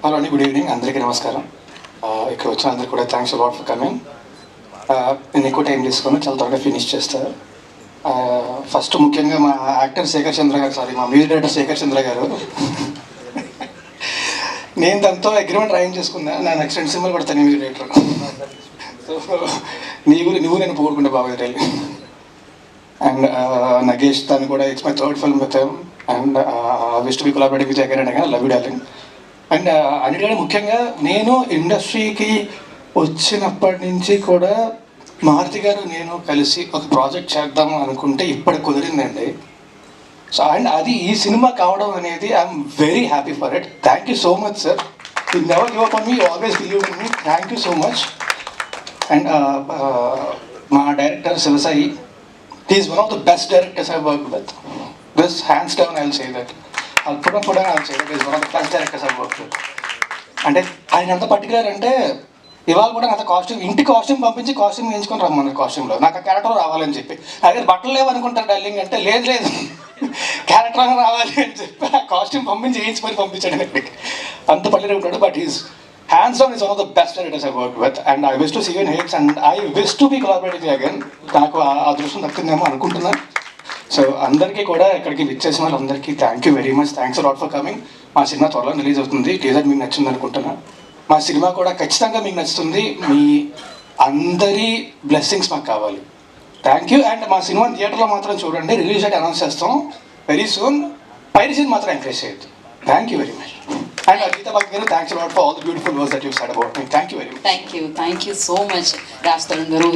Hello అండి, good evening, అందరికీ నమస్కారం. ఇక్కడ వచ్చిన అందరికీ కూడా థ్యాంక్స్ అలాట్ ఫర్ కమింగ్. నేను ఎక్కువ టైం తీసుకొని చాలా త్వరగా ఫినిష్ చేస్తాను. ఫస్ట్ ముఖ్యంగా మా యాక్టర్ శేఖర్ చంద్ర గారు, మా మ్యూజిక్ డైరెక్టర్ శేఖర్ చంద్ర గారు, నేను దాంతో అగ్రిమెంట్ రాయింగ్ చేసుకున్నా. నా నెక్స్ట్ 2 సినిమాలు పడతాను మ్యూజిక్ డైరెక్టర్. సో నువ్వు నేను పోగొట్టుకుంటే బాగా వెళ్ళి. అండ్ నగేష్, తను కూడా it's my third film with and wish to be collaborating with again and again. Love you darling. And అన్నిటికంటే ముఖ్యంగా నేను ఇండస్ట్రీకి వచ్చినప్పటి నుంచి కూడా మారుతి గారు నేను కలిసి ఒక ప్రాజెక్ట్ చేద్దాం అనుకుంటే ఇప్పటికి కుదిరిందండి. సో అండ్ అది ఈ సినిమా కావడం అనేది I'm very happy for it. Thank you so much sir. You never give up on me, always believe in me. Thank you so much. And మా director Sivasai, he is one of the best directors I've worked with. This hands down I'll say that. I'll put up and I'll say that he is one of the best directors I've worked with. అంటే ఆయన ఎంత particular అంటే ఇవాళ కూడా నాకు costume పంపించి costume వేయించుకొని రమ్మన్నారు. కాస్ట్యూమ్లో నాకు ఆ క్యారెక్టర్ రావాలని చెప్పి, అదే బట్టలు లేవనుకుంటారు డల్లింగ్ అంటే, లేదు క్యారెక్టర్ రావాలి అని చెప్పి ఆ కాస్ట్యూమ్ పంపించి వేయించుకొని పంపించాడు ఇక్కడికి. అంత పర్టికులర్ ఉంటాడు. But is hands down is one of the best directors I've worked with, and I wish to see you in hits and I wish to be collaborating again. నాకు ఆ అదృష్టం దక్కిందేమో అనుకుంటున్నాను. సో అందరికీ కూడా ఇక్కడికి విచ్చేసిన వాళ్ళందరికీ thank you very much. Thanks a lot for coming. మా సినిమా త్వరలో రిలీజ్ అవుతుంది. టీజర్ మీకు నచ్చింది అనుకుంటున్నాను. మా సినిమా కూడా ఖచ్చితంగా మీకు నచ్చుతుంది. మీ అందరి బ్లెస్సింగ్స్ మాకు కావాలి. Thank you. అండ్ మా సినిమా థియేటర్లో మాత్రం చూడండి. రిలీజ్ డేట్ అనౌన్స్ చేస్తాం వెరీ సూన్. పైరసీని మాత్రం ఎంకరేజ్ చేయొద్దు. Thank you very much. And Geeta Bhagyan, thanks a lot for all the beautiful words that you've said about me. Thank you very much. Thank you so much, Raj Tarun Garu.